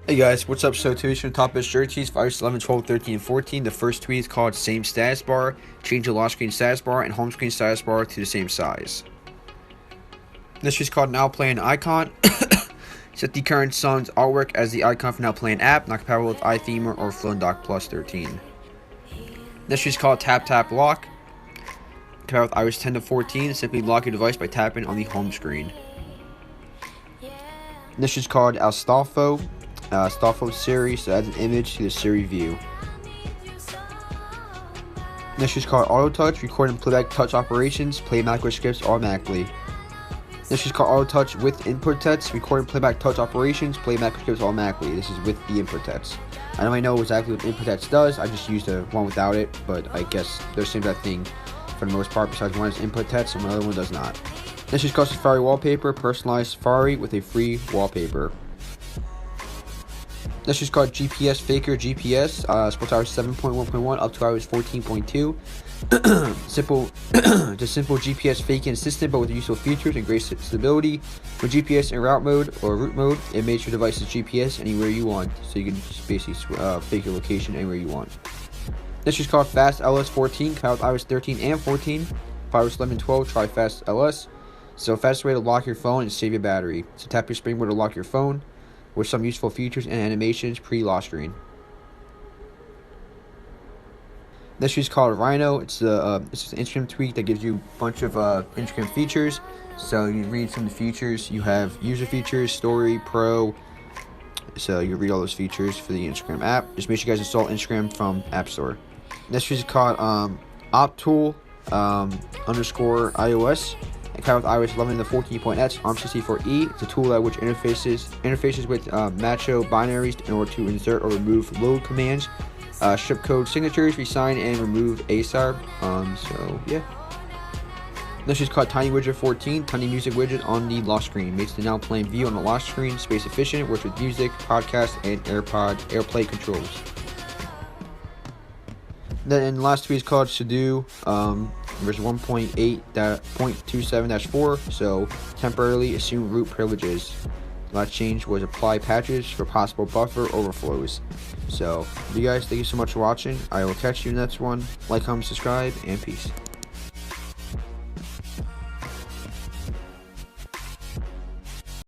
Hey guys, what's up? So today's from top best jerseys for iOS 11, 12, 13, and 14. The first tweet is called Same Status Bar. Change the lock screen status bar and home screen status bar to the same size. This is called Now Playing Icon. Set the current song's artwork as the icon for Now Playing app, not compatible with iThemer or Flow Dock Plus 13. This is called Tap Tap Lock. Compatible with iOS 10 to 14. Simply lock your device by tapping on the home screen. This is called Astolfo. Siri, so adds an image to the Siri view. Next is called Autotouch, record and playback touch operations, play macro scripts automatically. Next is called Autotouch with input text, record and playback touch operations, play macro scripts automatically. This is with the input text. I don't really know exactly what input text does, I just used the one without it, but I guess they're the same exact thing for the most part, besides one has input text and one other one does not. Next is called Safari Wallpaper, personalized Safari with a free wallpaper. This is called GPS Faker GPS, supports iOS 7.1.1 up to iOS 14.2. Simple GPS faking assistant, but with useful features and great stability. With GPS in route mode or route mode, it makes your device's GPS anywhere you want, so you can just basically fake your location anywhere you want. This is called Fast LS 14, compatible with iOS 13 and 14. For iOS 11 and 12, try Fast LS. So fastest way to lock your phone and save your battery. So tap your springboard to lock your phone, with some useful features and animations pre-lock screen. This is called Rhino. It's an Instagram tweak that gives you a bunch of Instagram features. So you read some of the features. You have user features, story, pro. So you read all those features for the Instagram app. Just make sure you guys install Instagram from App Store. This is called Optool _ iOS. With iOS 11 to 14.x ARM64E. It's a tool that which interfaces with Macho binaries in order to insert or remove load commands, strip code signatures, resign and remove ASAR. So yeah. This is called Tiny Widget 14, Tiny Music Widget on the lock screen. Makes the Now Playing view on the lock screen space efficient, works with music, podcast, and AirPlay controls. Then the last tweet is called Sudo version 1.8.27-4, so temporarily assume root privileges. The last change was apply patches for possible buffer overflows. So, you guys, thank you so much for watching. I will catch you in the next one. Like, comment, subscribe, and peace.